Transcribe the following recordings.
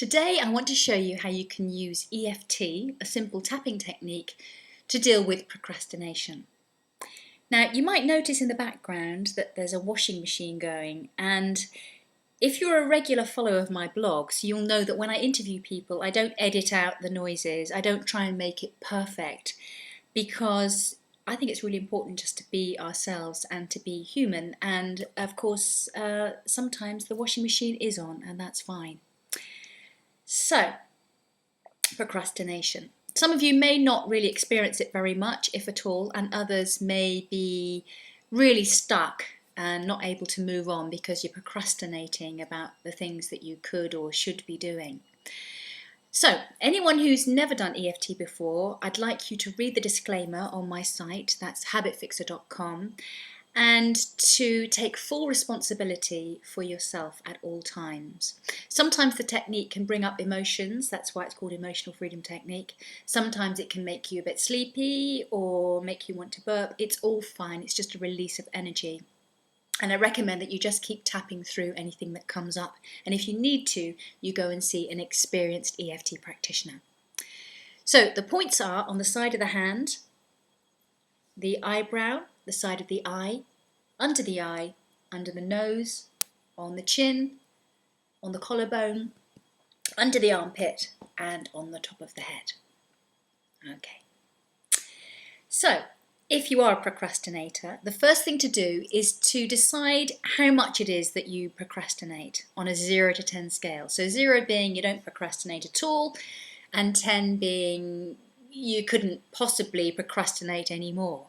Today I want to show you how you can use EFT, a simple tapping technique, to deal with procrastination. Now you might notice in the background that there's a washing machine going, and if you're a regular follower of my blogs, you'll know that when I interview people I don't edit out the noises, I don't try and make it perfect, because I think it's really important just to be ourselves and to be human, and of course sometimes the washing machine is on and that's fine. So, procrastination. Some of you may not really experience it very much, if at all, and others may be really stuck and not able to move on because you're procrastinating about the things that you could or should be doing. So, anyone who's never done EFT before, I'd like you to read the disclaimer on my site, that's habitfixer.com, and to take full responsibility for yourself at all times. Sometimes the technique can bring up emotions, that's why it's called emotional freedom technique. Sometimes it can make you a bit sleepy or make you want to burp. It's all fine, it's just a release of energy. And I recommend that you just keep tapping through anything that comes up. And if you need to, you go and see an experienced EFT practitioner. So the points are on the side of the hand, the eyebrow, the side of the eye, under the nose, on the chin, on the collarbone, under the armpit, and on the top of the head. Okay. So, if you are a procrastinator, the first thing to do is to decide how much it is that you procrastinate on a 0 to 10 scale. So 0 being you don't procrastinate at all, and 10 being you couldn't possibly procrastinate anymore.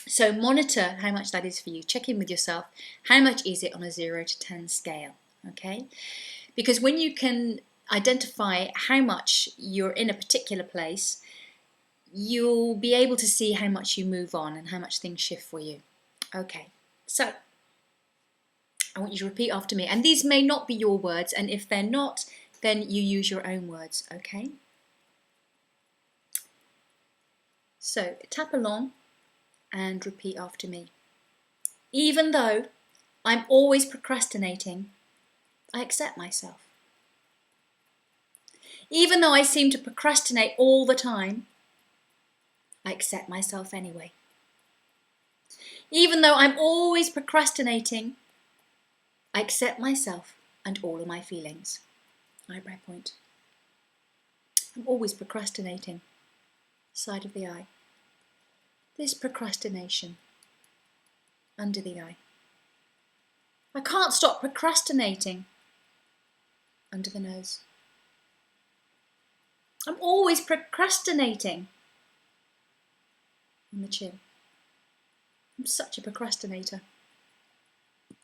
So monitor how much that is for you. Check in with yourself. How much is it on a 0 to 10 scale? Okay? Because when you can identify how much you're in a particular place, you'll be able to see how much you move on and how much things shift for you. Okay, so I want you to repeat after me. And these may not be your words, and if they're not, then you use your own words, okay? So tap along and repeat after me. Even though I'm always procrastinating, I accept myself. Even though I seem to procrastinate all the time, I accept myself anyway. Even though I'm always procrastinating, I accept myself and all of my feelings. Eyebrow point. I'm always procrastinating. Side of the eye. This procrastination. Under the eye. I can't stop procrastinating. Under the nose. I'm always procrastinating. On the chin. I'm such a procrastinator.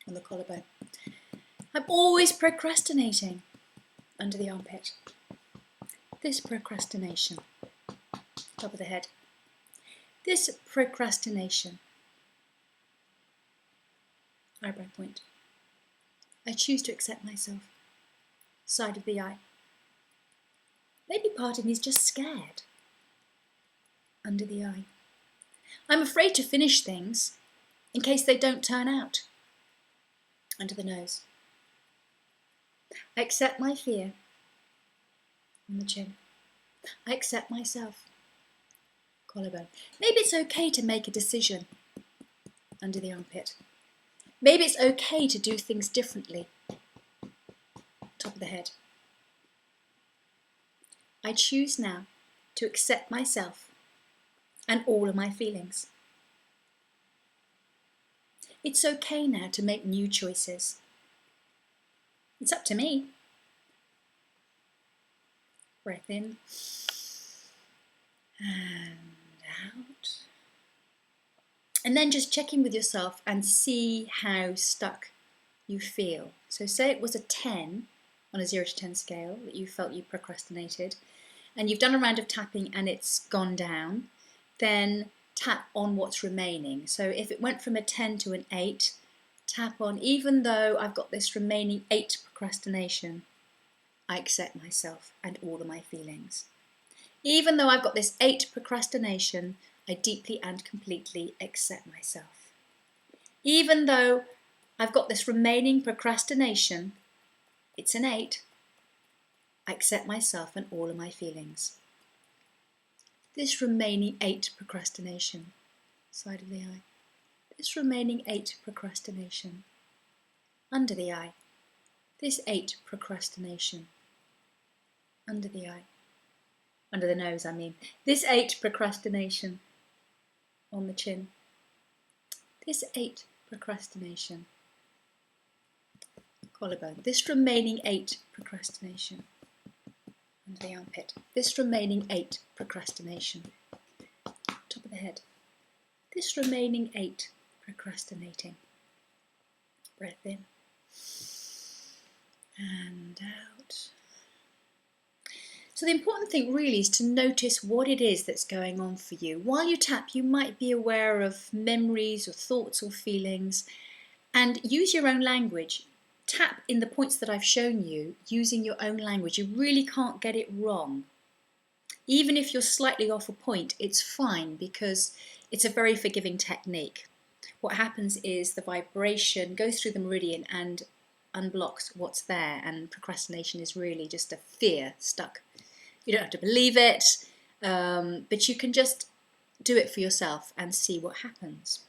On the collarbone. I'm always procrastinating. Under the armpit. This procrastination. Top of the head. This procrastination. Eyebrow point. I choose to accept myself. Side of the eye. Maybe part of me is just scared. Under the eye. I'm afraid to finish things in case they don't turn out. Under the nose. I accept my fear. On the chin. I accept myself. Collarbone. Maybe it's okay to make a decision. Under the armpit. Maybe it's okay to do things differently. Top of the head. I choose now to accept myself and all of my feelings. It's okay now to make new choices. It's up to me. Breath in and out. And then just check in with yourself and see how stuck you feel. So say it was a 10 on a 0 to 10 scale that you felt you procrastinated, and you've done a round of tapping and it's gone down, then tap on what's remaining. So if it went from a 10 to an 8, tap on, even though I've got this remaining 8 procrastination, I accept myself and all of my feelings. Even though I've got this 8 procrastination, I deeply and completely accept myself. Even though I've got this remaining procrastination, it's an 8, I accept myself and all of my feelings. This remaining 8, procrastination, side of the eye. This remaining 8, procrastination, under the eye. This 8, procrastination, under the eye. Under the nose, I mean. This 8, procrastination, on the chin. This 8, procrastination, collarbone. This remaining 8, procrastination, under the armpit. This remaining 8, procrastination, top of the head. This remaining 8, procrastinating. Breath in and out. So the important thing really is to notice what it is that's going on for you. While you tap, you might be aware of memories or thoughts or feelings, and use your own language. Tap in the points that I've shown you using your own language. You really can't get it wrong. Even if you're slightly off a point, it's fine because it's a very forgiving technique. What happens is the vibration goes through the meridian and unblocks what's there, and procrastination is really just a fear stuck. You don't have to believe it, but you can just do it for yourself and see what happens.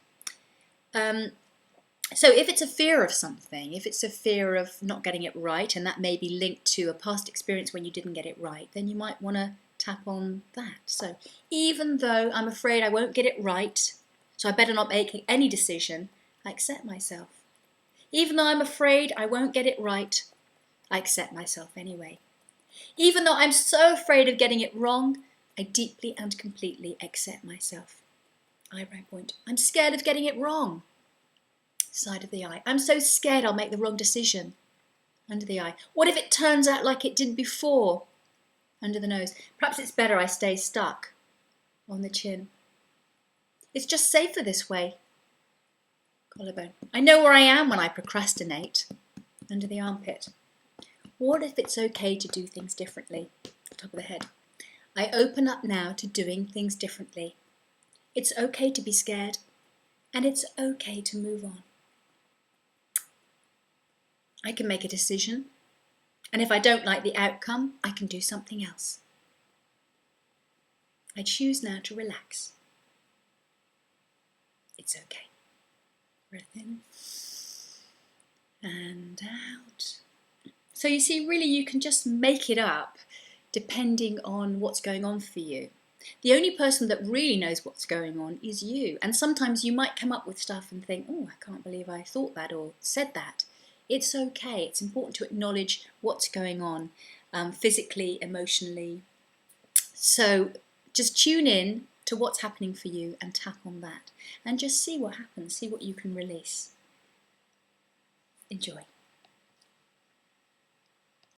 So if it's a fear of something, if it's a fear of not getting it right, and that may be linked to a past experience when you didn't get it right, then you might want to tap on that. So even though I'm afraid I won't get it right, so I better not make any decision, I accept myself. Even though I'm afraid I won't get it right, I accept myself anyway. Even though I'm so afraid of getting it wrong, I deeply and completely accept myself. Eyebrow point. I'm scared of getting it wrong. Side of the eye. I'm so scared I'll make the wrong decision. Under the eye. What if it turns out like it did before? Under the nose. Perhaps it's better I stay stuck. On the chin. It's just safer this way. Collarbone. I know where I am when I procrastinate. Under the armpit. What if it's okay to do things differently? Top of the head. I open up now to doing things differently. It's okay to be scared, and it's okay to move on. I can make a decision, and if I don't like the outcome, I can do something else. I choose now to relax. It's okay. Breath in and out. So you see, really you can just make it up depending on what's going on for you. The only person that really knows what's going on is you. And sometimes you might come up with stuff and think, oh, I can't believe I thought that or said that. It's okay. It's important to acknowledge what's going on physically, emotionally. So just tune in to what's happening for you and tap on that. And just see what happens. See what you can release. Enjoy.